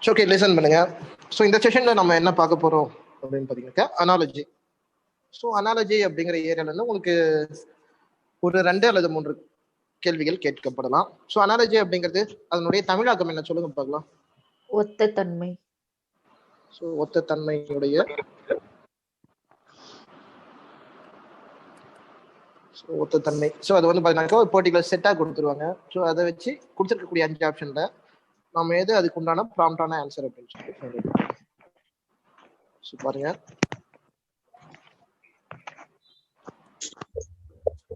Okay, listen பண்ணுங்க. So இந்த செஷன்ல நம்ம என்ன பார்க்க போறோம் அப்படின்னு பார்த்தீங்கன்னாக்கா அனாலஜி. ஸோ அனாலஜி அப்படிங்கிற ஏரியால இருந்து உங்களுக்கு ஒரு 2 அல்லது 3 கேள்விகள் கேட்கப்படலாம். ஸோ அனாலஜி அப்படிங்கிறது அதனுடைய தமிழாக்கம் என்ன சொல்லுங்க பார்க்கலாம். ஒத்த தன்மை. ஸோ ஒத்த தன்மையுடைய ஒத்த தன்மை. ஸோ அது வந்து பார்த்தீங்கன்னாக்கா ஒரு பர்டிகுலர் செட்டாக கொடுத்துருவாங்க. ஸோ அதை வச்சு கொடுத்துருக்கக்கூடிய 5 ஆப்ஷன்ல நம்ம எது அதுக்கு உண்டான ப்ராம்ப்டான ஆன்சர் அப்படின்னு சொல்லி ஸோ பாருங்க.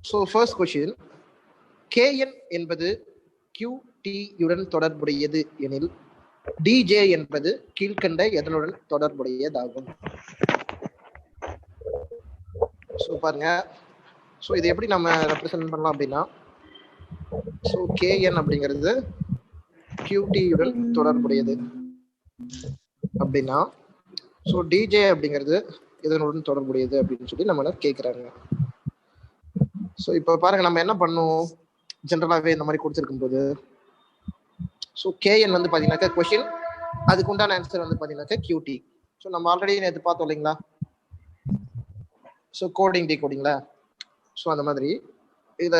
ஸோ ஃபர்ஸ்ட் கொஸ்டின், kn என்பது qt யுடன் தொடர்புடையது எனில் dj என்பது கீழ்கண்ட எதனுடன் தொடர்புடையதாகும்? ஸோ பாருங்க. ஸோ இது எப்படி நம்ம ரெப்ரசென்ட் பண்ணலாம் அப்படின்னா, ஸோ kn அப்படிங்கிறது qt யுடன் தொடர்புடையது அப்படின்னா, ஸோ dj அப்படிங்கிறது இதனுடன் தொடர்புடையது அப்படின்னு சொல்லி நம்ம கேட்குறாங்க. ஸோ இப்போ பாருங்க, நம்ம என்ன பண்ணுவோம் ஜென்ரலாகவே இந்த மாதிரி கொடுத்துருக்கும் போது, ஸோ kn வந்து பார்த்தீங்கன்னாக்கா கொஷின், அதுக்கு உண்டான ஆன்சர் வந்து பார்த்தீங்கன்னாக்கா qt. ஸோ நம்ம ஆல்ரெடி நேற்று பார்த்தோம் இல்லைங்களா, ஸோ கோடிங் டிகோடிங்களா. ஸோ அந்த மாதிரி இதில்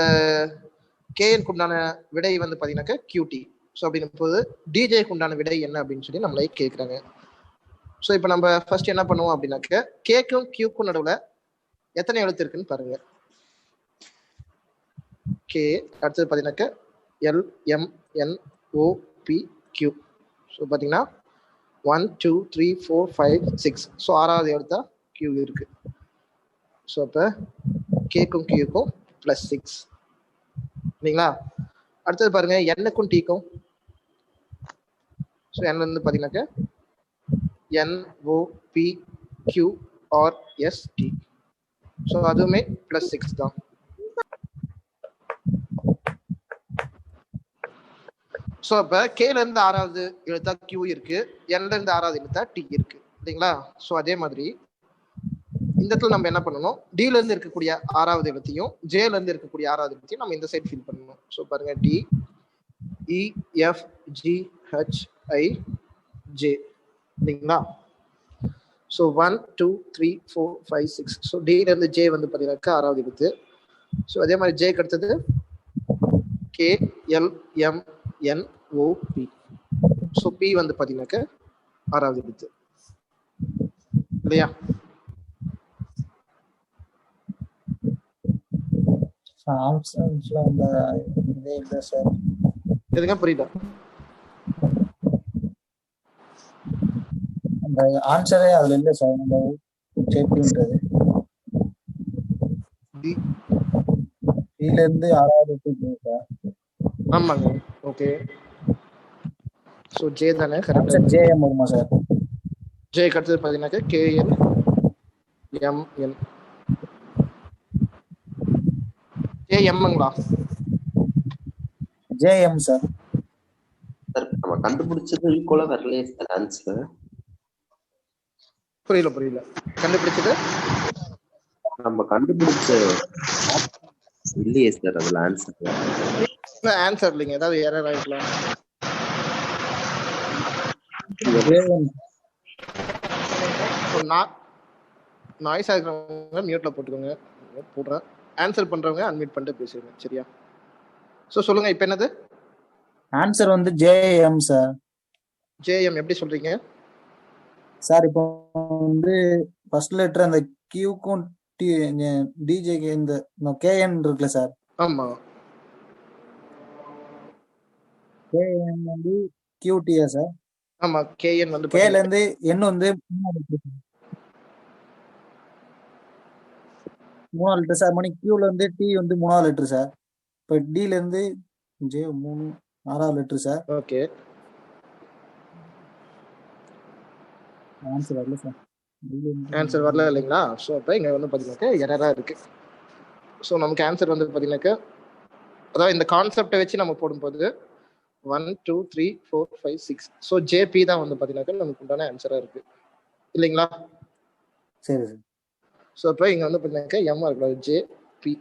kn உண்டான விடை வந்து பார்த்தீங்கன்னாக்கா qt. ஸோ அப்படின்னும் போது டிஜேக்கு உண்டான விடை என்ன அப்படின்னு சொல்லி நம்மளே கேட்குறாங்க. ஸோ இப்போ நம்ம ஃபர்ஸ்ட் என்ன பண்ணுவோம் அப்படின்னாக்க, கேக்கும் கியூக்கும் நடுவில் எத்தனை எழுத்து இருக்குன்னு பாருங்க. கே, அடுத்தது பார்த்தீங்கன்னாக்க எல் எம் என் ஓ பி கியூ. ஸோ பார்த்தீங்கன்னா 1 2 3 4 5 6. ஸோ 6வது எழுத்தா கியூ இருக்கு. ஸோ அப்போ கேக்கும் கியூக்கும் +6 இல்லைங்களா. அடுத்தது பாருங்க, என்னுக்கும் டீக்கும். ஸோ என் வந்து பார்த்தீங்கன்னாக்க NOPQRST. ஸோ அதுவுமே +6 தான். ஸோ அப்போ கேல இருந்து 6வது எழுத்தா கியூ இருக்கு, என்ல இருந்து 6வது எழுத்தா டி இருக்கு இல்லைங்களா. ஸோ அதே மாதிரி இந்த இடத்துல நம்ம என்ன பண்ணணும், டில இருந்து இருக்கக்கூடிய 6வது எழுத்தையும் ஜேல இருந்து இருக்கக்கூடிய 6வது எழுத்தையும் நம்ம இந்த சைட் ஃபில் பண்ணணும். ஸோ பாருங்க, D E F G H I J இல்லைங்களா. ஸோ 1 2 3 4 5 6. ஸோ டில இருந்து ஜே வந்து பார்த்தீங்கன்னாக்கா 6வது எழுத்து. ஸோ அதே மாதிரி ஜேக்கு அடுத்தது கே எல் எம் என் ஓ பி. ஸோ பி வந்து பார்த்தீங்கன்னாக்கா 6வது எழுத்து இல்லையா. எதுங்க புரியல? அந்த ஆன்சரே அதுல இல்ல சார். அந்த ஜேபின்றது டில இருந்து 6வது எழுத்து சார். ஆமாங்க, ஓகே. ஸோ ஜே தானே கரெக்டா? ஜேஎம் வருமா சார்? ஜே அடுத்தது பார்த்தீங்கன்னாக்கா கேஎன் எம்என். ஜேஎம்ங்களா? JM sir. சார் நம்ம கண்டுபிடிச்சது ஈக்குவலா வரலையே சார் ஆன்சர். புரியல. கண்டுபிடிச்சது நம்ம கண்டுபிடிச்ச இல்லையே சார் அதுல ஆன்சர் இல்லைங்க, ஏதாவது எரர் ஆயிக்கலாம். நாய்ஸ் ஆகிறவங்க மியூட்ல போட்டுக்கோங்க. போடுறேன். ஆன்சர் பண்றவங்க அன்மியூட் பண்ணிட்டு பேசுங்க, சரியா? ஸோ சொல்லுங்க, இப்போ என்னது ஆன்சர் வந்து ஜேஎம் சார். ஜேஎம் எப்படி சொல்றீங்க சார்? இப்போ வந்து ஃபர்ஸ்ட் லெட்டர் அந்த கியூக்கும் டிஜேக்கு இந்த கேஎன் இருக்குல்ல சார். ஆமா, கேஎன் வந்து கியூடியா சார்? ஆமா, கேஎன் வந்து கேல இருந்து என் வந்து 3 லிட்டர் சார். மணி கியூல இருந்து டி வந்து 3வது லிட்டர் சார். இப்போ டில இருந்து ஜே 3 6வது லிட்டர் சார். ஓகே, ஆன்சர் வரல சார். ஆன்சர் வரல இல்லைங்களா. ஸோ அப்போ இங்கே வந்து பார்த்தீங்கன்னாக்கா எரரா இருக்கு. ஸோ நமக்கு ஆன்சர் வந்து பார்த்தீங்கன்னாக்கா, அதாவது இந்த கான்செப்டை வச்சு நம்ம போடும்போது 1 2 3 4 5 6. ஸோ ஜேபி தான் வந்து பார்த்தீங்கன்னாக்கா நமக்கு உண்டான ஆன்சரா இருக்கு இல்லைங்களா. சரி சார். ஸோ இப்போ இங்கே வந்து பார்த்தீங்கன்னாக்கா எம் இருக்கலாம், ஜேபி.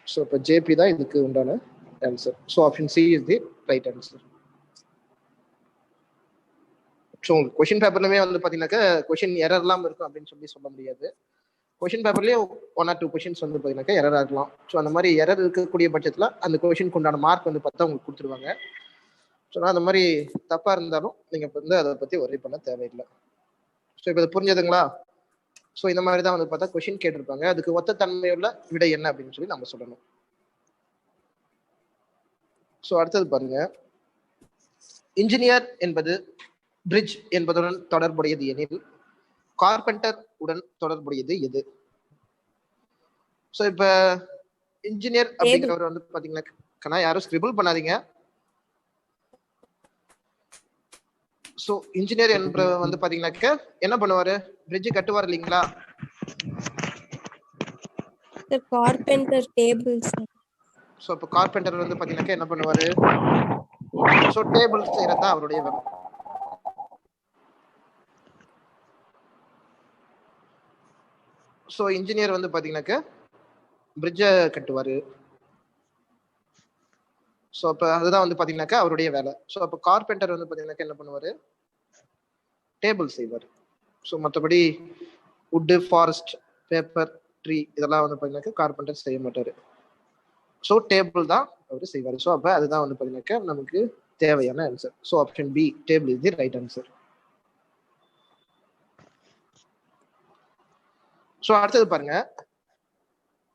ஸோ இப்போ ஜேபி தான் இதுக்கு உண்டான answer. So option C is the right answer. So question பேப்பர்லுமே வந்து பார்த்தீங்கன்னாக்கா கொஷின் எரர்லாம் இருக்கும் அப்படின்னு சொல்லி சொல்ல முடியாது. கொஷின் பேப்பர்லேயே 1 or 2 கொஷின்ஸ் வந்து பார்த்தீங்கன்னாக்கா எரராக இருக்கலாம். ஸோ அந்த மாதிரி எரர் இருக்கக்கூடிய பட்சத்தில் அந்த கொஷினுக்கு உண்டான மார்க் வந்து பார்த்தா உங்களுக்கு கொடுத்துருவாங்க. ஸோ அந்த மாதிரி தப்பாக இருந்தாலும் நீங்கள் இப்போ வந்து அதை பற்றி ஒர்ரி பண்ண தேவையில்லை. ஸோ இப்போ இது புரிஞ்சதுங்களா? ஸோ இந்த மாதிரி தான் வந்து பார்த்தா கொஷின் கேட்டிருப்பாங்க. அதுக்கு ஒத்த தன்மையுள்ள விடை என்ன அப்படின்னு சொல்லி நம்ம சொல்லணும். ஸோ அடுத்தது பாருங்க, இன்ஜினியர் என்பது பிரிட்ஜ் என்பதுடன் தொடர்புடையது எனில் கார்பெண்டர் உடன் தொடர்புடையது எது? ஸோ இப்போ இன்ஜினியர் அப்படிங்கிறவர் வந்து பார்த்தீங்கன்னா யாரும் ஸ்கிரிபிள் பண்ணாதீங்க. ஸோ இன்ஜினியர் என்பவர் வந்து பார்த்தீங்கன்னாக்க என்ன பண்ணுவாரு? பிரிட்ஜ் கட்டுவார் இல்லைங்களா? Carpenter tables. ஸோ இப்போ கார்பெண்டர் வந்து பார்த்தீங்கன்னாக்க என்ன பண்ணுவாரு? ஸோ டேபிள் செய்யறது தான் அவருடைய வேலை. ஸோ இன்ஜினியர் வந்து பார்த்தீங்கன்னாக்க பிரிட்ஜை கட்டுவார். ஸோ அப்போ அதுதான் வந்து பார்த்தீங்கன்னாக்கா அவருடைய வேலை. ஸோ அப்போ கார்பெண்டர் வந்து பார்த்தீங்கன்னாக்கா என்ன பண்ணுவார்? டேபிள் செய்வார். ஸோ மற்றபடி வுட்டு, ஃபாரஸ்ட், பேப்பர், ட்ரீ இதெல்லாம் வந்து பார்த்தீங்கன்னாக்கா கார்பெண்டர் செய்ய மாட்டார். ஸோ டேபிள் தான் அவர் செய்வார். ஸோ அப்போ அதுதான் வந்து பார்த்தீங்கன்னாக்கா நமக்கு தேவையான answer. So option B, table is the right answer. So அடுத்தது பாருங்க,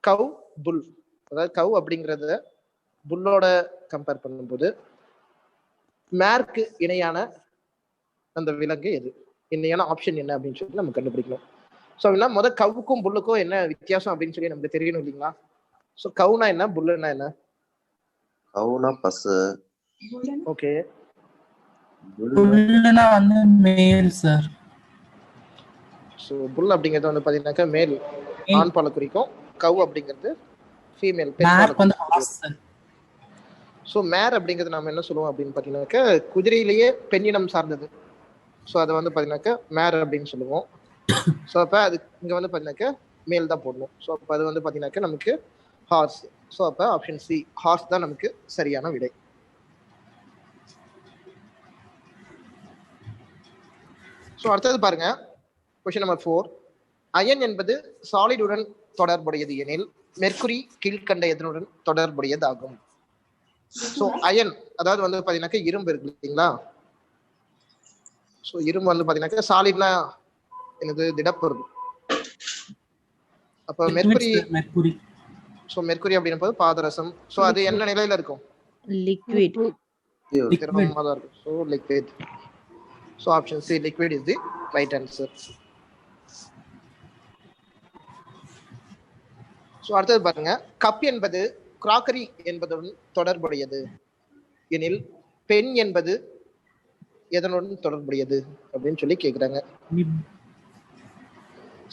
கவ் புல். அதாவது கவ் அப்படிங்கிறத புல்லோட கம்பேர் பண்ணும்போது மேற்கு இணையான அந்த விலங்கு எது? இணையான ஆப்ஷன் என்ன அப்படின்னு சொல்லி நம்ம கண்டுபிடிக்கணும். ஸோ அப்படின்னா முதல் கவுக்கும் புல்லுக்கும் என்ன வித்தியாசம் அப்படின்னு சொல்லி நமக்கு தெரியணும் இல்லைங்களா? ஸோ கவுனா என்ன, புல்லுன்னா என்ன? கவுனா பசு. ஓகே. புல்லுனா வந்து மேல் சார். ஸோ புல் அப்படிங்கிறது வந்து பார்த்தீங்கன்னாக்கா மேல், ஆண் பாலை குறிக்கும். கவ் அப்படிங்கிறது ஃபீமேல், பெண் பாலை. ஸோ மேர் அப்படிங்கிறது நம்ம என்ன சொல்லுவோம் அப்படின்னு பார்த்தீங்கன்னாக்கா குதிரையிலேயே பெண்ணினம் சார்ந்தது. ஸோ அதை வந்து பார்த்தீங்கன்னாக்கா மேர் அப்படின்னு சொல்லுவோம். ஸோ அப்போ அது இங்கே வந்து பார்த்தீங்கன்னாக்கா மேல் தான் போடணும். ஸோ அப்போ அது வந்து பார்த்தீங்கன்னாக்கா நமக்கு ஹார்ஸ். ஸோ அப்போ ஆப்ஷன் சி, ஹார்ஸ் தான் நமக்கு சரியான விடை. ஸோ அடுத்தது பாருங்க, கொஸ்டின் நம்பர் 4. அயன் என்பது சாலிடுடன் தொடர்புடையது எனில் மெர்க்குரி கீழ்கண்ட எதனுடன் தொடர்புடையதாகும்? ஸோ அயன் அதாவது வந்து பார்த்தீங்கன்னாக்கா இரும்பு இருக்கு இல்லைங்களா? ஸோ இரும்பு வந்து பார்த்தீங்கன்னாக்கா சாலிட்னா என்னது? திடப்பொருள். அப்போ மெர்க்குரி. ஸோ மெர்க்குரி அப்படின்னும் போது பாதரசம். ஸோ அது என்ன நிலையில இருக்கும்? லிக்விட். திரவமாக தான் இருக்கும். So liquid. So option C, liquid is the right answer. So அடுத்தது பாருங்க, கப் என்பது கிராக்கரி என்பதுடன் தொடர்புடையது எனில் பெண் என்பது எதனுடன் தொடர்புடையது அப்படின்னு சொல்லி கேக்குறாங்க.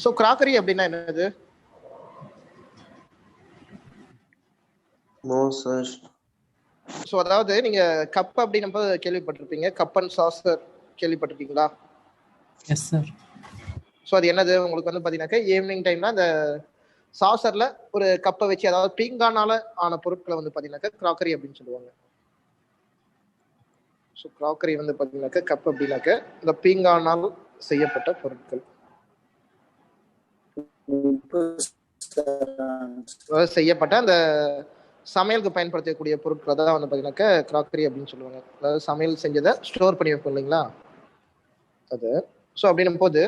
ஸோ கிராக்கரி அப்படின்னா என்னது? ஸோ அதாவது நீங்க கப் அப்படின்னும் போது கேள்விப்பட்டிருப்பீங்க, கப் அண்ட் சாசர் கேள்விப்பட்டிருக்கீங்களா? Yes sir. ஸோ அது என்னது உங்களுக்கு வந்து பார்த்தீங்கன்னாக்கா ஈவினிங் டைம்ல அந்த சாசர்ல ஒரு கப்பை வச்சு, அதாவது பீங்கானால ஆன பொருட்களை வந்து பார்த்தீங்கன்னாக்கா கிராக்கரி அப்படின்னு சொல்லுவாங்க. ஸோ கிராக்கரி வந்து பார்த்தீங்கன்னாக்கா கப் அப்படின்னாக்கா இந்த பீங்கானால் செய்யப்பட்ட பொருட்கள், செய்யப்பட்ட அந்த சமையலுக்கு பயன்படுத்தக்கூடிய பொருட்களை தான் வந்து பார்த்தீங்கன்னாக்கா கிராக்கரி அப்படின்னு சொல்லுவாங்க. அதாவது சமையல் செஞ்சதை ஸ்டோர் பண்ணி வைப்போம் இல்லைங்களா அது. ஸோ அப்படின்னும் போது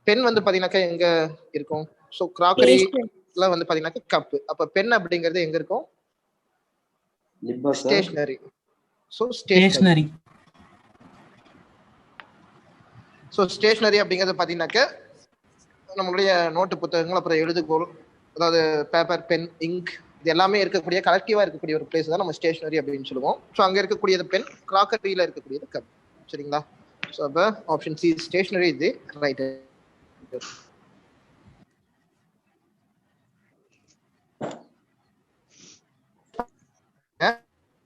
பெண் வந்து பார்த்தீங்கன்னாக்கா எங்க இருக்கும்? ஸோ கிராக்கரில வந்து பார்த்தீங்கன்னாக்கா கப்பு. அப்போ பெண் அப்படிங்கிறது எங்க இருக்கும்? Stationery. So stationery. So stationery அப்படிங்கிறது பார்த்தீங்கன்னாக்கா நம்மளுடைய நோட்டு புத்தகங்கள், அப்புறம் எழுதுகோள், அதாவது பேப்பர், பென், இங்க், இது எல்லாமே இருக்கக்கூடிய கலெக்டிவா இருக்கக்கூடிய ஒரு பிளேஸ் தான் நம்ம ஸ்டேஷனரி அப்படின்னு சொல்லுவோம். ஸோ அங்க இருக்கக்கூடியது பென், கிராக்கரியில இருக்கக்கூடியது கப். சரிங்களா? ஸோ அப்போ ஆப்ஷன் சி, ஸ்டேஷனரி இது ரைட்.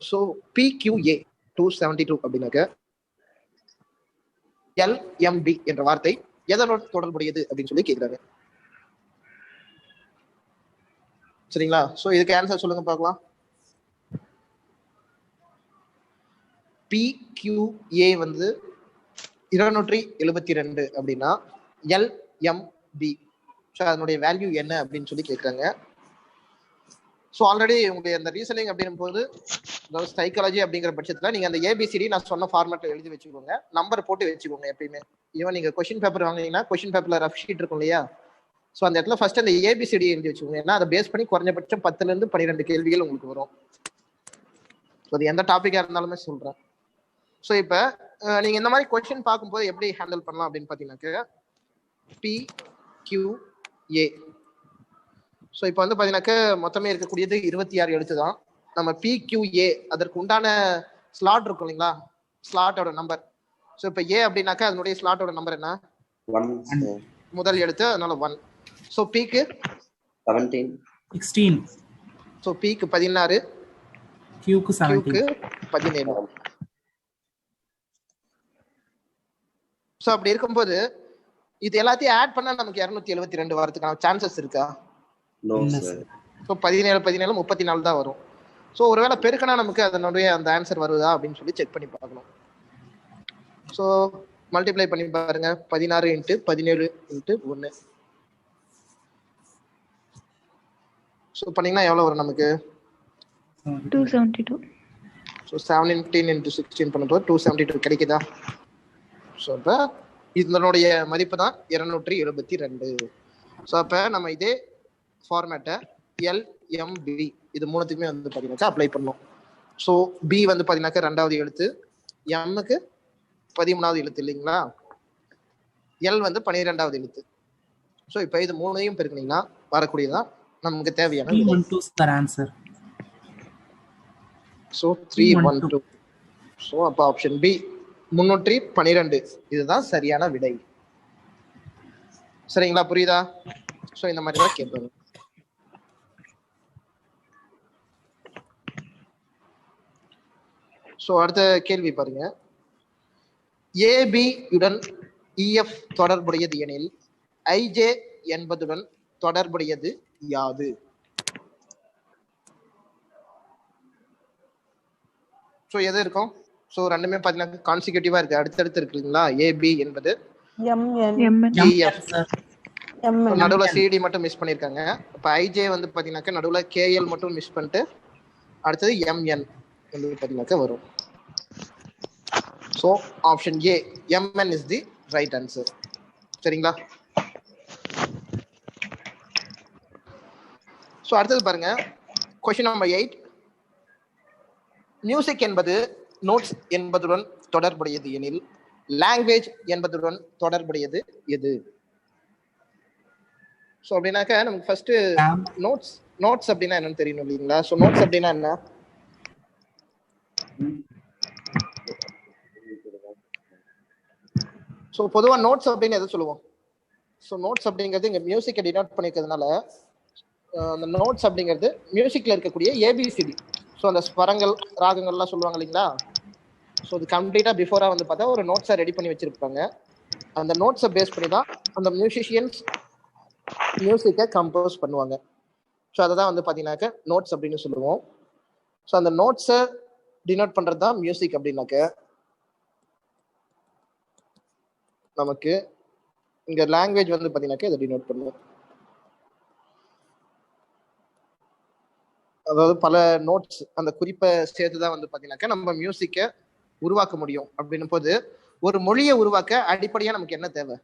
ஸோ PQA 272 அப்படின்னாக்க LMB என்ற வார்த்தை எதனோட தொடர்புடையது அப்படின்னு சொல்லி கேட்கிறாங்க. சரிங்களா? ஸோ இதுக்கு ஆன்சர் சொல்லுங்க பார்க்கலாம். PQA வந்து 272 அப்படின்னா LMB. ஸோ அதனுடைய வேல்யூ என்ன அப்படின்னு சொல்லி கேட்குறாங்க. ஸோ ஆல்ரெடி உங்களுடைய அந்த ரீசனிங் அப்படின்னும் போது, அதாவது சைக்காலஜி அப்படிங்கிற பட்சத்தில் நீங்கள் அந்த ஏபிசிடி நான் சொன்ன ஃபார்மேட்டில் எழுதி வச்சுக்கோங்க, நம்பர் போட்டு வச்சுக்கோங்க எப்பயுமே. ஈவன் நீங்கள் கொஷின் பேப்பர் வாங்கினீங்கன்னா கொஷின் பேப்பரில் ரஃப் ஷீட் இருக்கும் இல்லையா, ஸோ அந்த இடத்துல ஃபர்ஸ்ட் அந்த ஏபிசிடி எழுதி வச்சுக்கோங்க. ஏன்னா அதை பேஸ் பண்ணி குறைஞ்சபட்சம் 10லேருந்து 12 கேள்விகள் உங்களுக்கு வரும். ஸோ அது எந்த டாப்பிக்காக இருந்தாலுமே சொல்கிறேன். ஸோ இப்போ நீங்கள் இந்த மாதிரி கொஷின் பார்க்கும்போது எப்படி ஹேண்டில் பண்ணலாம் அப்படின்னு பார்த்தீங்கன்னாக்க PQA. ஸோ இப்போ வந்து பார்த்தீங்கன்னாக்க மொத்தமே இருக்கக்கூடியது 26 எழுத்து தான். நம்ம PQA அதற்கு உண்டான ஸ்லாட் இருக்கும் இல்லைங்களா, ஸ்லாட்டோட நம்பர். ஸோ இப்போ ஏ அப்படின்னாக்கா அதனுடைய ஸ்லாட்டோட நம்பர் என்ன? 1 முதல் எழுத்து, அதனால 1. ஸோ பிக்கு 17 16. ஸோ பிக்கு 16, Qக்கு கியூக்கு 17. 17. ஸோ அப்படி இருக்கும்போது இது எல்லாத்தையும் ஆட் பண்ணா நமக்கு 272 வரதுக்கான சான்சஸ் இருக்கா? நோ இல்ல சார். ஸோ 17 34 தான் வரும். ஸோ ஒருவேளை பெருக்கினா நமக்கு அதனுடைய அந்த ஆன்சர் வருதா அப்படின்னு சொல்லி செக் பண்ணி பார்க்கணும். ஸோ மல்டிப்ளை பண்ணி பாருங்க, 16 × 17 × 1. ஸோ பண்ணீங்கன்னா எவ்வளோ வரும் நமக்கு? 272. ஸோ 17 × 16 பண்ணும்போது 272 கிடைக்குதா? ஸோ இப்போ இதனுடைய மதிப்பு தான் 272. ஸோ அப்போ நம்ம இதே ஃபார்மேட்டை LMB இது மூணுத்துக்குமே வந்து பார்த்தீங்கன்னாக்கா அப்ளை பண்ணணும். ஸோ B வந்து பார்த்தீங்கன்னாக்கா 2வது எழுத்து, Mக்கு 13வது எழுத்து இல்லைங்களா, L வந்து 12வது எழுத்து. ஸோ இப்போ இது மூணையும் பெருக்கினீங்கன்னா வரக்கூடியதான் நமக்கு தேவையான. 312 is the answer. So 312. So அப்போ ஆப்ஷன் B 312 இதுதான் சரியான விடை. சரிங்களா, புரியுதா? ஸோ இந்த மாதிரி தான் கேட்பாங்க. ஸோ அடுத்த கேள்வி பாருங்க. ஏபி உடன் இஎஃப் தொடர்புடையது எனில் ஐஜே என்பதுடன் தொடர்புடையது யாது? ஸோ எது இருக்கும்? ஸோ ரெண்டுமே பார்த்தீங்கன்னா கான்சிக்யூட்டிவா இருக்கு, அடுத்தடுத்து இருக்கு இல்லைங்களா. ஏபி என்பது இஎஃப், நடுவுல சிடி மட்டும் மிஸ் பண்ணிருக்காங்க. இப்போ ஐஜே வந்து பார்த்தீங்கன்னாக்கா நடுவுல கேஎல் மட்டும் மிஸ் பண்ணிட்டு அடுத்தது எம்என் வந்து பார்த்தீங்கன்னாக்கா வரும். So option A MN is the right answer. சரிங்களா? ஸோ அடுத்தது பாருங்க, கொஸ்டின் நம்பர் 8. மியூசிக் என்பது நோட்ஸ் என்பதுடன் தொடர்புடையது எனில் லாங்குவேஜ் என்பதுடன் தொடர்புடையது எது? ஸோ அப்படின்னாக்கா நமக்கு ஃபர்ஸ்ட் நோட்ஸ் அப்படின்னா என்னன்னு தெரியணும் இல்லைங்களா. ஸோ நோட்ஸ் அப்படின்னா என்ன? ஸோ பொதுவாக நோட்ஸ் அப்படின்னு எதை சொல்லுவோம்? ஸோ நோட்ஸ் அப்படிங்கிறது இங்கே மியூசிக்கை டினோட் பண்ணிக்கிறதுனால அந்த நோட்ஸ் அப்படிங்கிறது மியூசிக்கில் இருக்கக்கூடிய ஏபிசிடி. ஸோ அந்த ஸ்வரங்கள் ராகங்கள்லாம் சொல்லுவாங்க இல்லைங்களா. ஸோ அது கம்ப்ளீட்டாக பிஃபோராக வந்து பார்த்தா ஒரு நோட்ஸை ரெடி பண்ணி வச்சிருப்பாங்க. அந்த நோட்ஸை பேஸ் பண்ணி தான் அந்த மியூசிஷியன்ஸ் மியூசிக்கை கம்போஸ் பண்ணுவாங்க. ஸோ அதை தான் வந்து பார்த்தீங்கன்னாக்க நோட்ஸ் அப்படின்னு சொல்லுவோம். ஸோ அந்த நோட்ஸை டினோட் பண்ணுறது தான் மியூசிக். அப்படின்னாக்க நமக்கு இங்கே லாங்குவேஜ் வந்து பார்த்தீங்கன்னாக்க இதை டினோட் பண்ணுவோம். அதாவது பல நோட்ஸ் அந்த குறிப்பை சேர்த்து தான் வந்து பார்த்தீங்கன்னாக்கா நம்ம மியூசிக்கை உருவாக்க முடியும். அப்படின்னும் போது ஒரு மொழியை உருவாக்க அடிப்படையாக நமக்கு என்ன தேவை?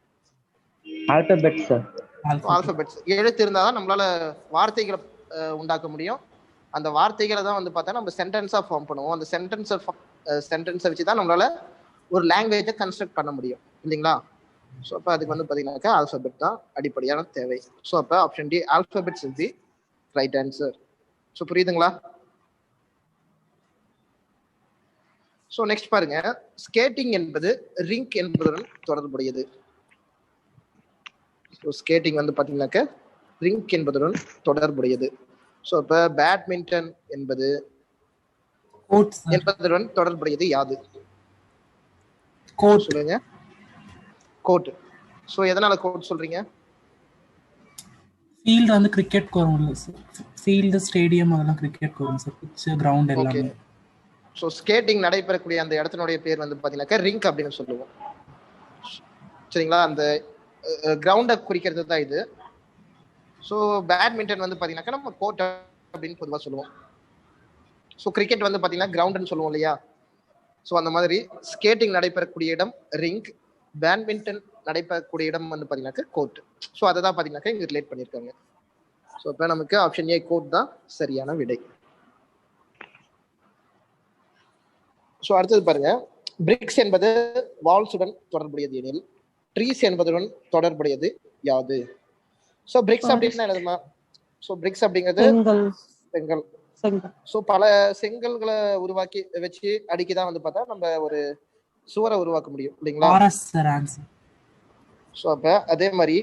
ஆல்பபெட்ஸ். ஆல்பபெட்ஸ், எழுத்து இருந்தால் தான் நம்மளால வார்த்தைகளை உண்டாக்க முடியும். அந்த வார்த்தைகளை தான் வந்து பார்த்தா நம்ம சென்டென்ஸாக ஃபார்ம் பண்ணுவோம். அந்த சென்டென்ஸை வச்சு தான் நம்மளால ஒரு லாங்குவேஜை கன்ஸ்ட்ரக்ட் பண்ண முடியும் இல்லைங்களா. ஸோ அப்போ அதுக்கு வந்து பார்த்தீங்கன்னாக்கா ஆல்பபெட் தான் அடிப்படையான தேவை. ஸோ அப்போ option D alphabets is the right answer. So புரியுதுங்களா? ஸோ நெக்ஸ்ட் பாருங்க, ஸ்கேட்டிங் என்பது ரிங்க் என்பதுடன் தொடர்புடையது. ஸோ ஸ்கேட்டிங் வந்து பார்த்தீங்கன்னாக்க ரிங்க் என்பதுடன் தொடர்புடையது. ஸோ இப்போ பேட்மிண்டன் என்பது என்பதுடன் தொடர்புடையது யாது? கோட் சொல்லுங்க. கோட். ஸோ எதனால கோட் சொல்றீங்க? ஃபீல்ட் வந்து கிரிக்கெட் வரும் சார். ஃபீல்டு ஸ்டேடியம் அதெல்லாம் கிரிக்கெட் வரும் சார். பிட்ச் கிரவுண்ட் எல்லாமே. ஸோ ஸ்கேட்டிங் நடைபெறக்கூடிய அந்த இடத்தினுடைய பேர் வந்து பார்த்தீங்கன்னாக்கா ரிங்க் அப்படின்னு சொல்லுவோம். சரிங்களா? அந்த கிரவுண்டை குறிக்கிறது தான் இது. ஸோ பேட்மிண்டன் வந்து பார்த்தீங்கன்னாக்கா நம்ம கோர்ட் அப்படின்னு பொதுவாக சொல்லுவோம். ஸோ கிரிக்கெட் வந்து பார்த்தீங்கன்னா கிரவுண்டுன்னு சொல்லுவோம் இல்லையா? ஸோ அந்த மாதிரி ஸ்கேட்டிங் நடைபெறக்கூடிய இடம் ரிங், பேட்மிண்டன் நடைபெறக்கூடிய இடம் வந்து பார்த்தீங்கன்னாக்கா கோர்ட். ஸோ அதை தான் பார்த்தீங்கன்னாக்கா இங்கே ரிலேட் பண்ணியிருக்காங்க. ஸோ இப்போ நமக்கு ஆப்ஷன் ஏ கோர்ட் தான் சரியான விடை. ஸோ அடுத்தது பாருங்க, பிரிக்ஸ் என்பது வால்ஸுடன் தொடர்புடையது எனில் ட்ரீஸ் என்பதுடன் தொடர்புடையது யாது? ஸோ பிரிக்ஸ் அப்படின்னா என்னதுமா? ஸோ பிரிக்ஸ் அப்படிங்கிறது செங்கல். ஸோ பல செங்கல்களை உருவாக்கி வச்சு அடிக்கதான் வந்து பார்த்தா நம்ம ஒரு சுவரை உருவாக்க முடியும் இல்லைங்களா? ஸோ அப்ப அதே மாதிரி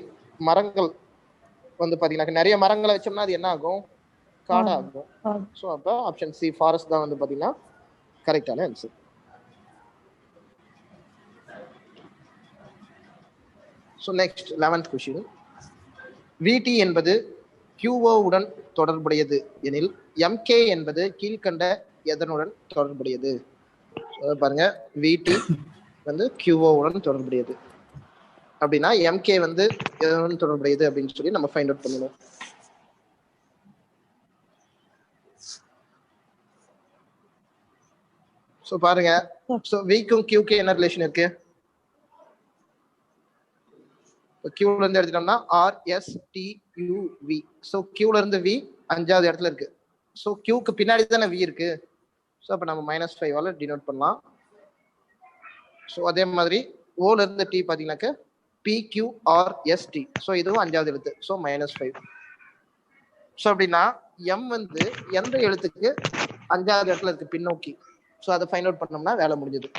மரங்கள் வந்து பாத்தீங்கன்னா நிறைய மரங்களை வச்சோம்னா அது என்ன ஆகும்? காடாகும். ஸோ அப்ப ஆப்ஷன் சி ஃபாரஸ்ட் தான் வந்து பாத்தீங்கன்னா கரெக்டான answer. So next 11th question, விடி என்பது QO உடன் தொடர்புடையது எனில் MK என்பது கீழ்கண்ட எதனுடன் தொடர்புடையது? பாருங்க, VT வந்து QO உடன் தொடர்புடையது அப்படின்னா MK வந்து எதனுடன் தொடர்புடையது அப்படின்னு சொல்லி நம்ம ஃபைண்ட் அவுட் பண்ணணும். ஸோ பாருங்க, ஸோ விக்கும் QK என்ன ரிலேஷன் இருக்கு? கியூல இருந்து எடுத்துட்டோம்னா RSTUV. ஸோ கியூல இருந்து V 5வது இடத்துல இருக்கு. ஸோ கியூக்கு பின்னாடி தானே V இருக்கு. ஸோ அப்போ நம்ம -5ஆல டினோட் பண்ணலாம். ஸோ அதே மாதிரி ஓல இருந்து T பார்த்தீங்கன்னாக்க PQRST. ஸோ இதுவும் 5வது எழுத்து. ஸோ -5. ஸோ அப்படின்னா M வந்து எந்த எழுத்துக்கு 5வது இடத்துல இருக்கு பின்னோக்கி? ஸோ அதை ஃபைண்ட் அவுட் பண்ணோம்னா வேலை முடிஞ்சது.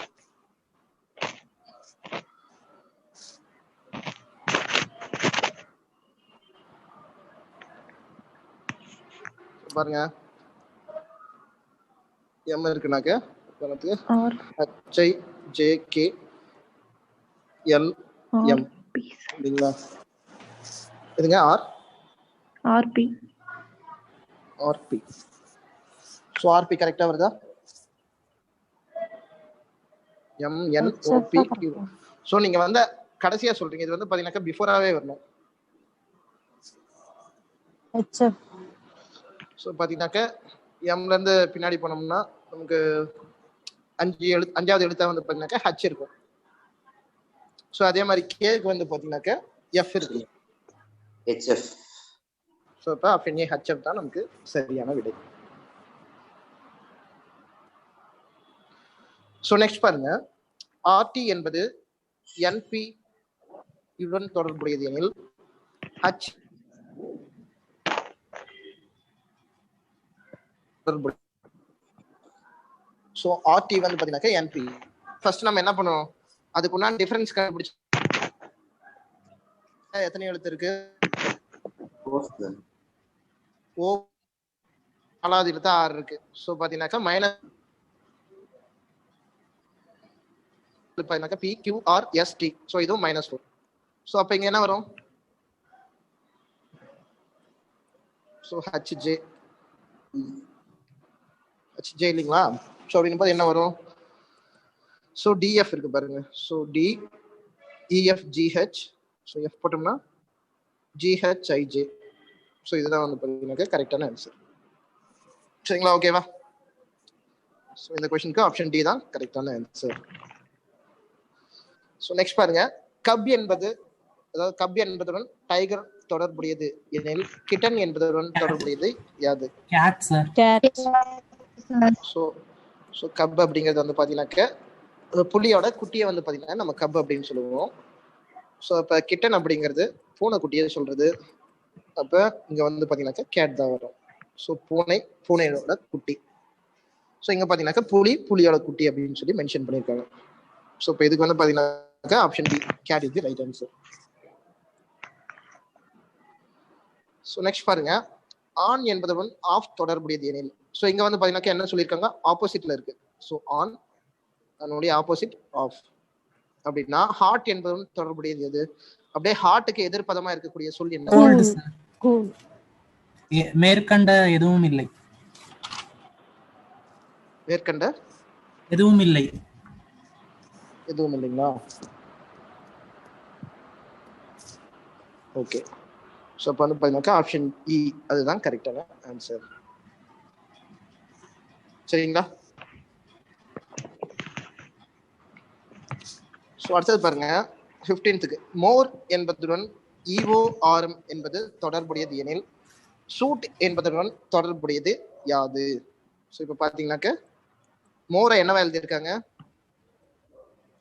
பாருங்க, M இருக்குனாக்க HIJKLM இல்லைங்களா? இதுங்க RP. ஸோ RP கரெக்டா வருதா? MNOPQ. ஸோ நீங்க வந்து கடைசியா சொல்றீங்க, இது வந்து பாத்தீங்கன்னாக்கா பிஃபோராவே வரணும். ஸோ பார்த்தீங்கன்னாக்க எம்ல இருந்து பின்னாடி போனோம்னா நமக்கு 5வது எழுத்தா வந்து பார்த்தீங்கன்னாக்க H இருக்கும். ஸோ அதே மாதிரி கேக்கு வந்து பார்த்தீங்கன்னாக்க F இருக்கு. HF. ஸோ இப்போ ஆப்ஷன் ஏ HF தான் நமக்கு சரியான விடை. ஸோ நெக்ஸ்ட் பாருங்க, RT என்பது NP உடன் தொடர்புடையது எனில் H ஸோ RT வந்து பாத்தீங்கன்னாக்க NP. ஃபர்ஸ்ட் நம்ம என்ன பண்ணுவோம், அதுக்குண்டான டிஃபரன்ஸ் கண்டுபிடிச்சு எத்தனை எழுத்து இருக்கு? O 4வது எழுத்து 6 இருக்கு. ஸோ பாத்தீங்கன்னாக்கா PQRST. ஸோ இதுவும் -4. ஸோ அப்ப இங்க என்ன வரும்? ஸோ HJ இல்லைங்களா? ஸோ அப்படின்னு போது என்ன வரும்? ஸோ DF இருக்கு பாருங்க. So DEFGH. ஸோ F போட்டோம்னா GHIJ. ஸோ இதுதான் வந்து பார்த்தீங்கன்னாக்க கரெக்டான ஆன்சர். சரிங்களா? ஓகேவா? ஸோ இந்த கொஸ்டினுக்கு ஆப்ஷன் டி தான் கரெக்டான ஆன்சர். ஸோ நெக்ஸ்ட் பாருங்க, கப் என்பதுடன் டைகர் தொடர்புடையது எனில் கிட்டன் என்பதுடன் தொடர்புடையது யாது? ஸோ கப் அப்படிங்கிறது வந்து பார்த்தீங்கன்னாக்க புலியோட குட்டியை வந்து பார்த்தீங்கன்னா நம்ம கப் அப்படின்னு சொல்லுவோம். ஸோ இப்போ கிட்டன் அப்படிங்கிறது பூனைக்குட்டியை சொல்றது. அப்போ இங்கே வந்து பார்த்தீங்கன்னாக்கா கேட் தான் வரும். ஸோ பூனையோட குட்டி. ஸோ இங்கே பார்த்தீங்கன்னாக்கா புலியோட குட்டி அப்படின்னு சொல்லி மென்ஷன் பண்ணியிருக்காங்க. ஸோ இப்போ இதுக்கு வந்து பார்த்தீங்கன்னாக்கா option D cat is the right answer. So next பாருங்க, ஆன் என்பதுடன் ஆஃப் தொடர்புடையது எனில். ஸோ இங்க வந்து பாத்தீங்கன்னா என்ன சொல்லியிருக்காங்க? ஆப்போசிட்ல இருக்கு. ஸோ ஆன் அதனுடைய ஆப்போசிட் ஆஃப். அப்படின்னா ஹார்ட் என்பதுடன் தொடர்புடையது எது? அப்படியே ஹார்ட்டுக்கு எதிர்ப்பதமா இருக்கக்கூடிய சொல் என்ன? மேற்கண்ட எதுவும் இல்லை. மேற்கண்ட எதுவும் இல்லை. எதுவும் இல்லைங்களா? ஓகே. ஸோ அப்போ வந்து பார்த்தீங்கன்னாக்கா ஆப்ஷன் இ அதுதான் கரெக்டான ஆன்சர். சரிங்களா? ஸோ அடுத்தது பாருங்க 15th மோர் என்பதுடன் EORM என்பது தொடர்புடையது எனில் சூட் என்பதுடன் தொடர்புடையது யாது? ஸோ இப்போ பார்த்தீங்கன்னாக்க மோரை என்னவா எழுதியிருக்காங்க?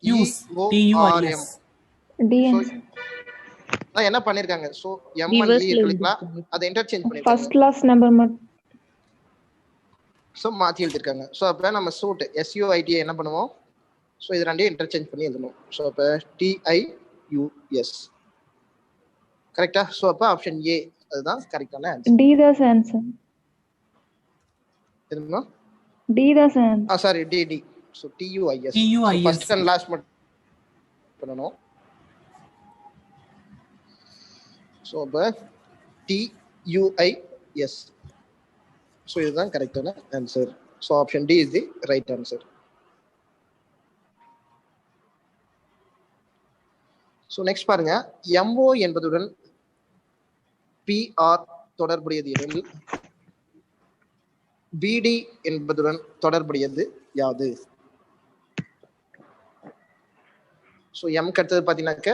Use EORM. டிஎன் என்ன பண்ணிருக்காங்க? So M and Reverse E ல இருக்குங்களா, எழுதிருக்காங்க. அதை இன்டர்சேஞ்ச் ஃபர்ஸ்ட் பண்ணிருக்காங்க. கிளாஸ் நம்பர் மட்டும் ஸோ மாற்றி எழுதிருக்காங்க. ஸோ அப்போ நம்ம சூட் SUIT என்ன பண்ணுவோம்? ஸோ இது ரெண்டையும் இன்டர்சேஞ்ச் பண்ணி எழுதணும். ஸோ அப்போ TIUS கரெக்டா? ஸோ அப்போ ஆப்ஷன் ஏ அதுதான் கரெக்டான ஆன்சர். டி தான் ஆன்சர். எதுமா? டி தான் answer. Sorry D. So TUIS first and last மட்டும் பண்ணணும். ஸோ அப்போ TUIS. ஸோ இதுதான் கரெக்டான answer. So option D is the right answer. So next பாருங்க MO என்பதுடன் PR தொடர்புடையது எனில் BD என்பதுடன் தொடர்புடையது யாது? ஸோ எம்க்கு அடுத்தது பார்த்தீங்கன்னாக்க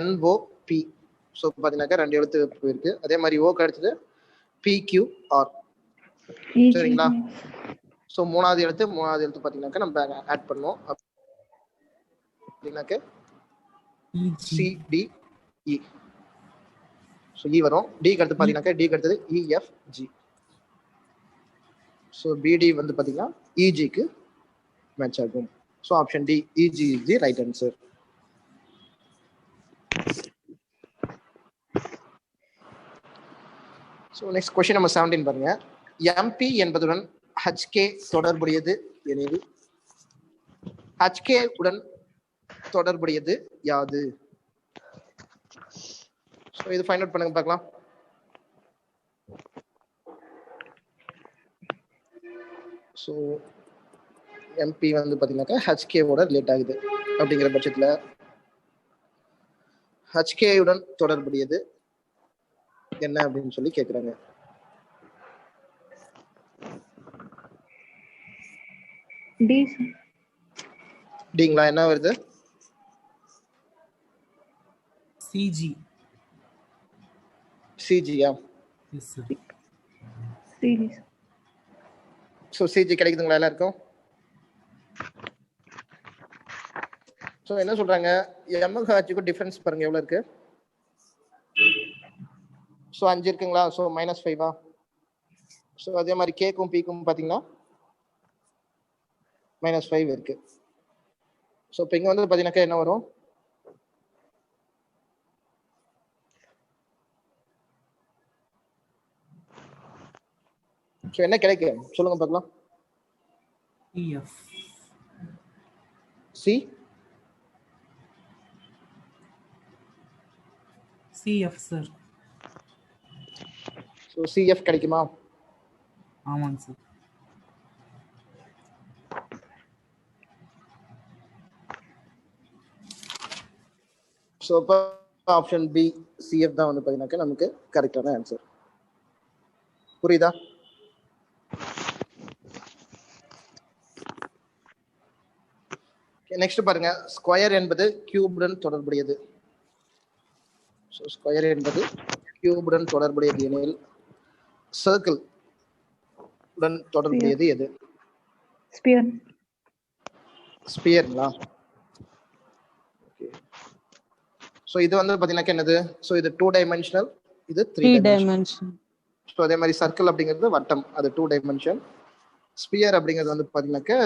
NOP. ஸோ பார்த்தீங்கன்னாக்கா 2 எழுத்து போயிருக்கு. அதே மாதிரி ஓக்கு அடுத்தது PQR. சரிங்களா? ஸோ மூணாவது எழுத்து பார்த்தீங்கன்னாக்கா நம்ம ஆட் பண்ணோம் அப்படின்னாக்க CDE. ஸோ இ வரும். டிக்கு அடுத்து பார்த்தீங்கன்னாக்கா டிக்கு அடுத்தது EFG. ஸோ BD வந்து பார்த்தீங்கன்னா EGக்கு மேட்ச் ஆகும். So option D EG is the right answer. So next question number 17 பாருங்க MP என்பதுடன் HK தொடர்புடையது எனில் HK உடன் தொடர்புடையது யாது? ஸோ இது ஃபைண்ட் அவுட் பண்ணுங்க பார்க்கலாம். ஸோ MP வந்து பார்த்தீங்கன்னாக்கா HK ஓட ரிலேட் ஆகுது அப்படிங்கிற பட்சத்தில் HK உடன் தொடர்புடையது என்ன அப்படின்னு சொல்லி கேட்குறாங்க. டிங்களா? என்ன வருது? CGயா? Yes sir. Series so CG கிடைக்குதுங்களா எல்லாருக்கும்? ஸோ என்ன சொல்றாங்க? MHக்கும் டிஃபரன்ஸ் பாருங்க எவ்வளோ இருக்கு. ஸோ 5 இருக்குங்களா? ஸோ -5. ஸோ அதே மாதிரி கேக்கும் பிக்கும் பார்த்தீங்கன்னா -5 இருக்கு. ஸோ இப்போ இங்கே வந்து பார்த்தீங்கன்னாக்கா என்ன வரும்? ஸோ என்ன கிடைக்கும் சொல்லுங்க பார்க்கலாம். CF sir. ஸோ CF கிடைக்குமா? ஆமாங்க சார். ஸோ இப்போ ஆப்ஷன் பி CF தான் வந்து பார்த்தீங்கன்னாக்கா நமக்கு கரெக்டான ஆன்சர். புரியுதா? நெக்ஸ்ட் பாருங்க ஸ்கொயர் என்பது கியூபுடன் தொடர்புடையது. ஸோ ஸ்கொயர் என்பது கியூபுடன் தொடர்புடையது எனில் சர்க்கிள் உடன் தொடர்புடையது எது? ஸ்பியர். ஸ்பியர்ங்களா? ஓகே. ஸோ இது வந்து பார்த்தீங்கன்னாக்கா என்னது? ஸோ இது 2 டைமென்ஷனல், இது 3 டைமென்ஷனல். ஸோ அதே மாதிரி சர்க்கிள் அப்படிங்கிறது வட்டம், அது 2 டைமென்ஷன். ஸ்பியர் அப்படிங்கிறது வந்து பார்த்தீங்கன்னாக்கா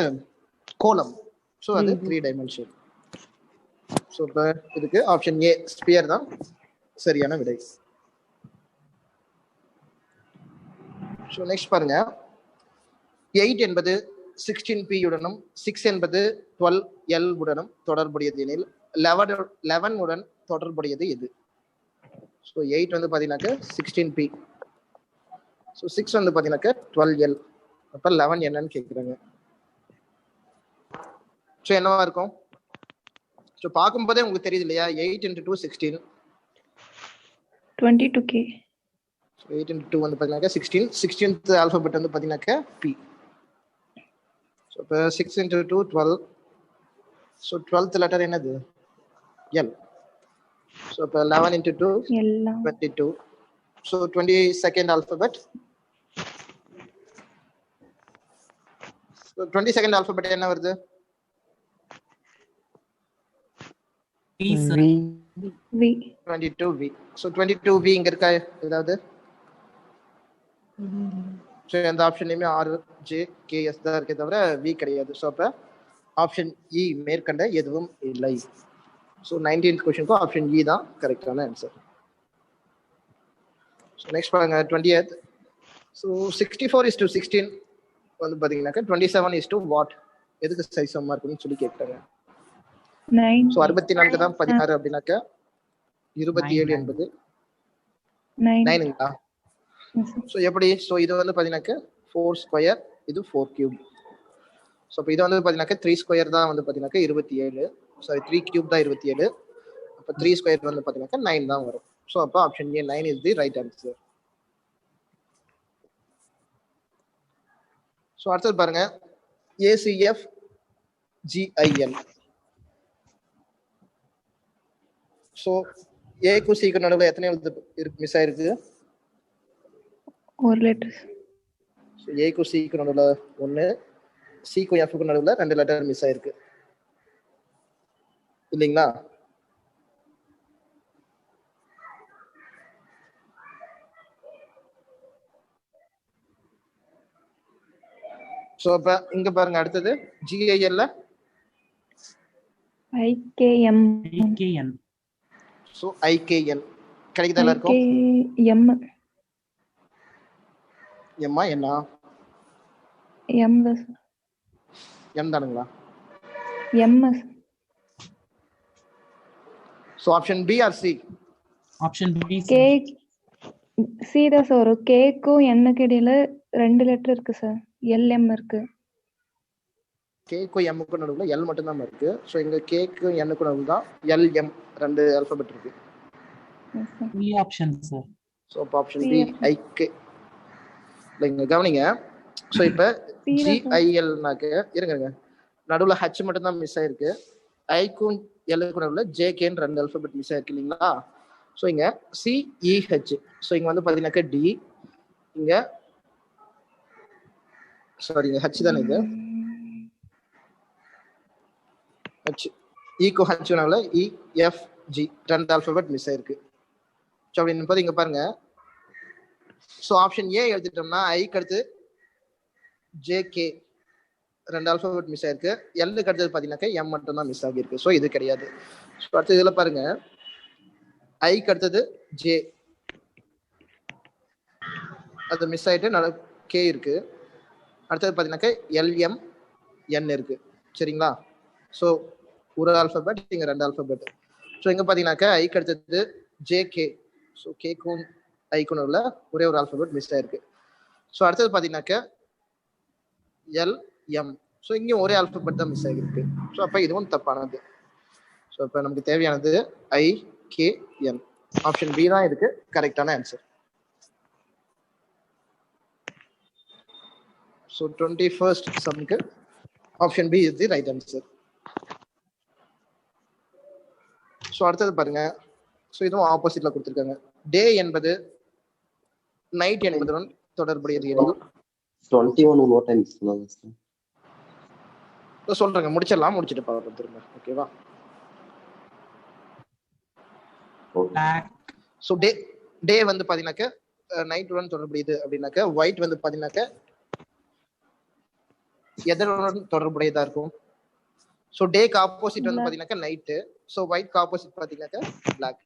கோலம், ஸோ அது 3 டைமென்ஷன். ஸோ இப்போ இதுக்கு ஆப்ஷன் ஏ ஸ்பியர் தான் சரியான விடை. ஸோ நெக்ஸ்ட் பாருங்க 8 என்பது 16P உடனும் 6 என்பது 12L உடனும் தொடர்புடையது எனில் 11 உடன் தொடர்புடையது எது? ஸோ 8 வந்து பார்த்தீங்கன்னாக்கா 16P, ஸோ 6 வந்து பார்த்தீங்கன்னாக்கா 12L, அப்போ 11 என்னன்னு கேட்குறாங்க. ஸோ என்னவா இருக்கும்? ஸோ பார்க்கும்போதே உங்களுக்கு தெரியுது இல்லையா? 8 × 2 16, 22K. ஸோ 8 into 2 வந்து பார்த்தீங்கன்னாக்கா 16. 16th ஆல்ஃபபெட் வந்து பார்த்தீங்கன்னாக்கா P. ஸோ இப்போ 6 into 2 12. ஸோ 12th லெட்டர் என்னது? L. ஸோ இப்போ 11 into 2 எல்லாம் 22. So 22nd alphabet. So 22nd alphabet என்ன வருது? V sir. V. 22V. So 22V இங்க இருக்கா ஏதாவது? ஸோ எந்த ஆப்ஷன்லையுமே RJKS தான் இருக்கே தவிர V கிடையாது. ஸோ அப்போ ஆப்ஷன் இ மேற்கண்ட எதுவும் இல்லை. ஸோ 19th கொஸ்டினுக்கும் ஆப்ஷன் இ தான் கரெக்டான ஆன்சர். ஸோ நெக்ஸ்ட் பாருங்க 20th. ஸோ 64:16 வந்து பார்த்தீங்கன்னாக்கா 27 வாட் எதுக்கு சைஸ் சமமாக இருக்குன்னு சொல்லி கேட்குறாங்க. 9. ஸோ 64 தான் 16 அப்படின்னாக்கா 27 என்பது 9. 9ங்களா? ஸோ எப்படி? ஸோ இது வந்து பார்த்தீங்கன்னாக்கா 4 ஸ்கொயர், இது 4 கியூப். ஸோ இப்போ இது வந்து பார்த்தீங்கன்னாக்கா 3 ஸ்கொயர் தான் வந்து பார்த்தீங்கன்னாக்கா 27. சாரி 3 கியூப் தான் 27. அப்போ 3 ஸ்கொயர் வந்து பார்த்தீங்கன்னாக்கா 9 தான் வரும். ஸோ அப்போ option A 9 is the right answer. So அடுத்தது பாருங்க ACF GIL. ஸோ ஏக்கும் சிக்கு நடுவில் எத்தனை எழுத்து மிஸ் ஆயிருக்கு? ஒரு லெட்டர். ஸோ ஏக்கும் சிக்கு நடுவில் 1, சிக்கும் எஃப்க்கு நடுவில் 2 லெட்டர் மிஸ் ஆயிருக்கு இல்லைங்களா? ஸோ அப்போ இங்க பாருங்க அடுத்தது GIL. IKM. IKN. So IKN கிடைக்குதா எல்லாருக்கும்? IKM. எம்மா என்ன? M தான் சார். எம் தானுங்களா? M. So option B or C? Option B K. sir. C தான் சார் வரும். Kக்கும் Nக்கு இடையில 2 லெட்டர் இருக்கு சார். LM இருக்கு. கேக்கும் எம்முக்கும் நடுவில் எல் மட்டும் தான் இருக்கு. ஸோ இங்க கேக்கும் எண்ணுக்கும் நடுவில் தான் LM 2 ஆல்பபெட் இருக்கு. Yes, sir. B option sir. So இப்போ ஆப்ஷன் பி ஐக்கு இல்லைங்க கவனிங்க. ஸோ இப்போ GILனாக்க இருங்க நடுவில் ஹச் மட்டும் தான் மிஸ் ஆயிருக்கு. ஐக்கும் எல்லுக்கும் நடுவில் JKன்னு 2 ஆல்பபெட் மிஸ் ஆயிருக்கு இல்லைங்களா? ஸோ இங்க CEH. ஸோ இங்க வந்து பார்த்தீங்கன்னாக்கா D, இங்க சாரி இங்க ஹச் தானே இது ஹச். ஈக்கும் ஹச் நடுவில் EFG 2 ஆல்பபெட் மிஸ் ஆயிருக்கு. ஸோ அப்படின்னு போது இங்க பாருங்க. ஸோ ஆப்ஷன் ஏ எடுத்துட்டோம்னா ஐக்கு அடுத்து JK 2 ஆல்பபெட் மிஸ் ஆயிருக்கு. எல்லுக்கு அடுத்தது பார்த்தீங்கன்னாக்கா M மட்டும் தான் மிஸ் ஆகியிருக்கு. ஸோ இது கிடையாது. ஸோ அடுத்தது இதில் பாருங்க ஐக்கு அடுத்தது J அது மிஸ் ஆயிட்டு K இருக்கு. அடுத்தது பார்த்தீங்கன்னாக்கா LMN இருக்கு சரிங்களா? ஸோ ஒரு ஆல்பபெட் இங்கே 2 ஆல்பபெட். ஸோ இங்கே பார்த்தீங்கன்னாக்கா ஐக்கு அடுத்தது JK. ஸோ கேக்கும் ஐக்கும் உள்ள ஒரே ஒரு ஆல்பபெட் மிஸ் ஆயிருக்கு. ஸோ அடுத்தது பார்த்தீங்கன்னாக்கா LM. ஸோ இங்கேயும் ஒரே ஆல்பபெட் தான் மிஸ் ஆகிருக்கு. ஸோ அப்போ இதுவும் தப்பானது. ஸோ இப்போ நமக்கு தேவையானது IKN. ஆப்ஷன் பி தான் இதுக்கு கரெக்டான ஆன்சர். ஸோ 21st சம்க்கு option B is the right answer. So அடுத்தது பாருங்க. ஸோ இதுவும் ஆப்போசிட்ல கொடுத்துருக்காங்க. டே என்பது நைட் என்பதுடன் தொடர்புடையது எனில் 21 more times சொல்லுங்க சார். சொல்றேங்க முடிச்சிட்டு பார்ப்போம் திரும்ப. ஓகேவா? Black. ஸோ டே வந்து பாத்தீங்கன்னாக்க நைட்டுடன் தொடர்புடையது அப்படின்னாக்க ஒயிட் வந்து பாத்தீங்கன்னாக்க எதனுடன் தொடர்புடையதா இருக்கும்? ஸோ டேக்கு ஆப்போசிட் வந்து பாத்தீங்கன்னாக்க நைட்டு. ஸோ ஒயிட்க்கு ஆப்போசிட் பாத்தீங்கன்னாக்க black.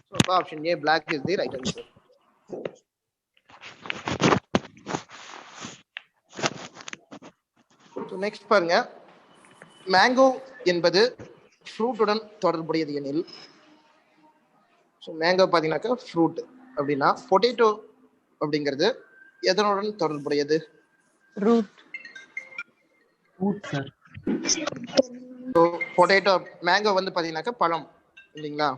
So option A black is the right answer. So next பாருங்க மேங்கோ என்பது ஃப்ரூட்டுடன் தொடர்புடையது எனில். ஸோ மேங்கோ பார்த்தீங்கன்னாக்கா ஃப்ரூட் அப்படின்னா பொட்டேட்டோ அப்படிங்கிறது எதனுடன் தொடர்புடையது? Root sir. So potato mango வந்து பார்த்தீங்கன்னாக்கா பழம் இல்லைங்களா?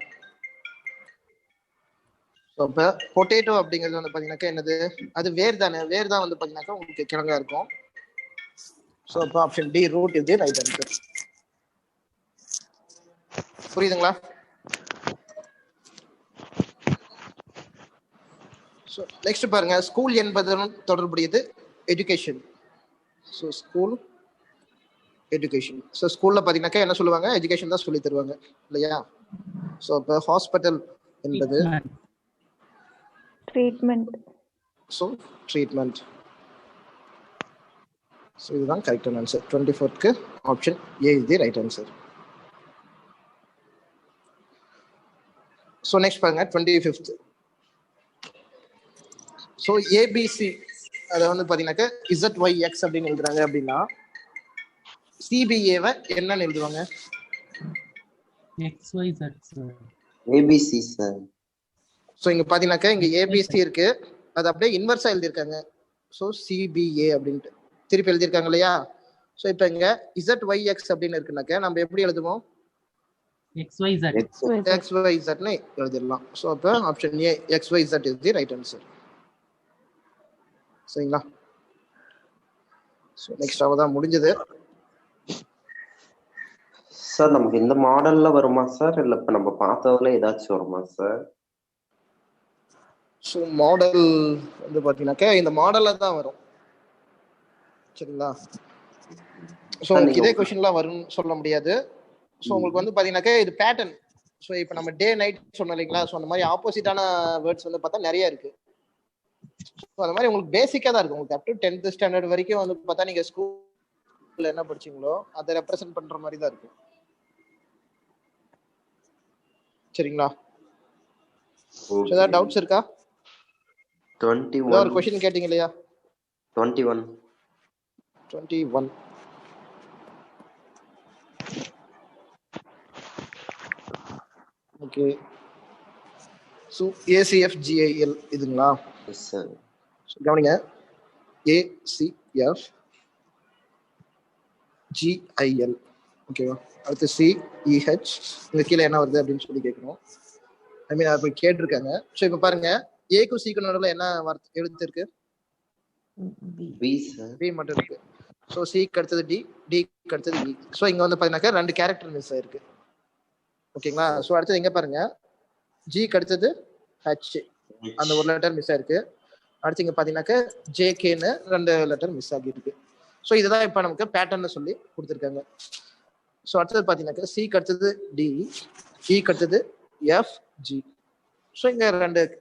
இப்போ பொட்டேட்டோ அப்படிங்கிறது வந்து பாத்தீங்கன்னாக்கா என்னது, அது வேர் தானே, வேர் தான் வந்து பாத்தீங்கன்னாக்கா உங்களுக்கு கிழங்கா இருக்கும். ஸோ இப்போ ஆப்ஷன் டி ரூட் இது ரைட் ஆன்சர். புரியுதுங்களா? ஸோ நெக்ஸ்ட் பாருங்க, ஸ்கூல் என்பதுடன் தொடர்புடையது education. So school education. So ஸ்கூல்ல பாத்தீங்கன்னாக்கா என்ன சொல்லுவாங்க, எஜுகேஷன் தான் சொல்லி தருவாங்க இல்லையா? ஸோ இப்போ ஹாஸ்பிட்டல் என்பது ட்ரீட்மெண்ட். So treatment. ஸோ இதுதான் கரெக்டான ஆன்சர். 24க்கு option A is the right answer. So next பாருங்க 25th. ஸோ ஏபிசி அதை வந்து பார்த்தீங்கன்னாக்கா ZYX அப்படின்னு எழுதுறாங்க அப்படின்னா சிபிஏவை என்னன்னு எழுதுவாங்க? XYZ sir. ABC sir. So இங்க பாத்தீங்கன்னாக்கா இங்க ஏபிசி இருக்கு, அது அப்படியே இன்வெர்ஸா எழுதியிருக்காங்க. ஸோ சிபிஏ அப்படின்ட்டு திருப்பி எழுதியிருக்காங்க இல்லையா? ஸோ இப்போ இங்க ZYX அப்படின்னு இருக்குனாக்கா நம்ம எப்படி எழுதுவோம்? XYZ. XYZன்னு எழுதிடலாம். ஸோ அப்போ option A XYZ is the right answer. சரிங்களா? ஸோ நெக்ஸ்ட் அவதான் முடிஞ்சது. சார் நமக்கு இந்த மாடல்ல வருமா சார், இல்ல இப்ப நம்ம பார்த்ததுல ஏதாச்சும் வருமா சார்? ஸோ மாடல் வந்து பார்த்தீங்கன்னாக்கா இந்த மாடலில் தான் வரும். சரிங்களா? ஸோ உங்களுக்கு இதே கொஸ்டின்லாம் வரும்னு சொல்ல முடியாது. ஸோ உங்களுக்கு வந்து பார்த்தீங்கன்னாக்கா இது பேட்டர்ன். ஸோ இப்போ நம்ம டே நைட் சொன்னோம் இல்லைங்களா? ஸோ அந்த மாதிரி ஆப்போசிட்டான வேர்ட்ஸ் வந்து பார்த்தா நிறைய இருக்கு. ஸோ அந்த மாதிரி உங்களுக்கு பேசிக்காக தான் இருக்கும். உங்களுக்கு அப் டு 10th ஸ்டாண்டர்ட் வரைக்கும் வந்து பார்த்தா நீங்கள் ஸ்கூலில் என்ன படிச்சீங்களோ அதை ரெப்ரசென்ட் பண்ணுற மாதிரி தான் இருக்கும். சரிங்களா? ஏதாவது டவுட்ஸ் இருக்கா? 21 ஒரு क्वेश्चन கேட்டிங்க இல்லையா? 21 ஓகே. ஸோ ACFGIL இதுங்களா? Yes sir. கவனிங்க, ACFGIL ஓகேவா? அடுத்து CEH இங்க கீழே என்ன வருது அப்படின்னு சொல்லி கேட்கணும். ஐ மீன் அப்படி கேட்டிருக்காங்க. ஸோ இப்போ பாருங்க, ஏக்கும் சிக்கு நடுவில் என்ன வார்த்தை எழுத்து இருக்கு? B sir. பி மட்டும் இருக்கு. ஸோ சிக்கு அடுத்தது டி, டிக்கு அடுத்தது இ. ஸோ இங்க வந்து பாத்தீங்கன்னாக்கா 2 கேரக்டர் மிஸ் ஆயிருக்கு. ஓகேங்களா? ஸோ அடுத்தது இங்க பாருங்க, ஜிக்கு அடுத்தது ஹச், அந்த ஒரு லெட்டர் மிஸ் ஆயிருக்கு. அடுத்து இங்க பாத்தீங்கன்னாக்கா JKன்னு 2 லெட்டர் மிஸ் ஆகிருக்கு. ஸோ இதுதான் இப்போ நமக்கு பேட்டர்ன்னு சொல்லி கொடுத்துருக்காங்க. ஸோ அடுத்தது பாத்தீங்கன்னாக்கா சிக்கு அடுத்தது டி, இக்கு அடுத்தது FG. ஸோ இங்க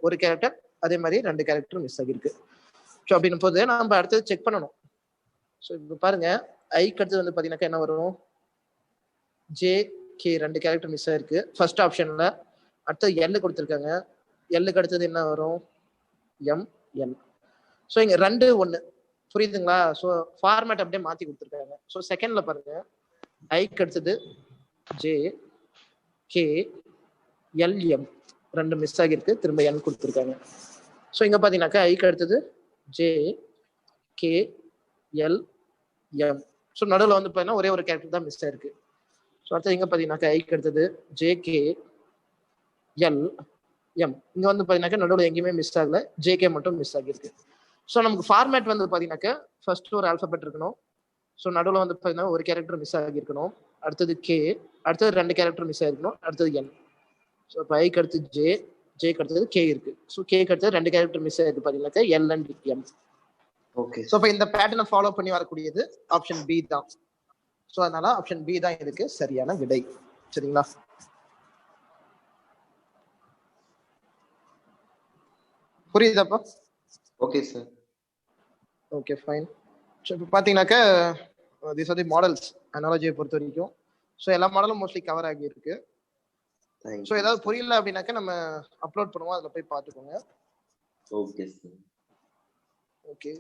ஒரு கேரக்டர், அதே மாதிரி 2 கேரக்டர் மிஸ் ஆகிருக்கு. ஸோ அப்படின்னும் போது நம்ம அடுத்தது செக் பண்ணணும். ஸோ இப்போ பாருங்க, ஐக்கு அடுத்தது வந்து பாத்தீங்கன்னாக்கா என்ன வரும்? JK 2 கேரக்டர் மிஸ் ஆயிருக்கு ஃபர்ஸ்ட் ஆப்ஷன்ல. அடுத்தது L கொடுத்துருக்காங்க, Lக்கு அடுத்தது என்ன வரும்? ML. ஸோ இங்க 2 1 புரியுதுங்களா? ஸோ ஃபார்மேட் அப்படியே மாத்தி கொடுத்துருக்காங்க. ஸோ செகண்ட்ல பாருங்க, ஐக்கு அடுத்தது JKLM 2 மிஸ் ஆகிருக்கு, திரும்ப N கொடுத்துருக்காங்க. ஸோ இங்க பாத்தீங்கன்னாக்கா ஐக்கு அடுத்தது JKLM. ஸோ நடுவில் வந்து பார்த்தீங்கன்னா ஒரே ஒரு கேரக்டர் தான் மிஸ் ஆயிருக்கு. ஸோ அடுத்தது இங்க பாத்தீங்கன்னாக்கா ஐக்கு அடுத்தது JKLM. இங்க வந்து பாத்தீங்கன்னாக்கா நடுவில் எங்கேயுமே மிஸ் ஆகல, JK மட்டும் மிஸ் ஆகிருக்கு. ஸோ நமக்கு ஃபார்மேட் வந்து பாத்தீங்கன்னாக்கா ஃபர்ஸ்ட் ஒரு ஆல்பபெட் இருக்கணும். ஸோ நடுவில் வந்து பார்த்தீங்கன்னா ஒரு கேரக்டர் மிஸ் ஆகிருக்கணும், அடுத்தது K, அடுத்தது 2 கேரக்டர் மிஸ் ஆகிருக்கணும், அடுத்தது N. ஸோ இப்போ ஐக்கு அடுத்து ஜேக்கு அடுத்தது K இருக்கு. ஸோ கேக்கு அடுத்தது 2 கேரக்டர் மிஸ் ஆயிருக்கு பாத்தீங்கன்னாக்கா L and M. Okay. So இப்போ இந்த பேட்டர்னை ஃபாலோ பண்ணி வரக்கூடியது ஆப்ஷன் பி தான். ஸோ அதனால ஆப்ஷன் பி தான் இதுக்கு சரியான விடை. சரிங்களா? புரியுதாப்பா? Okay sir. Okay fine. So இப்போ பார்த்தீங்கன்னாக்கா திஸ் ஆர் தி மாடல்ஸ் அனாலஜியை பொறுத்த வரைக்கும். ஸோ எல்லா மாடலும் மோஸ்ட்லி கவர் ஆகியிருக்கு. ஸோ ஏதாவது புரியல அப்படின்னாக்கா நம்ம அப்லோட் பண்ணுவோம், அதில் போய் பார்த்துக்கோங்க. Okay sir. ஓகே.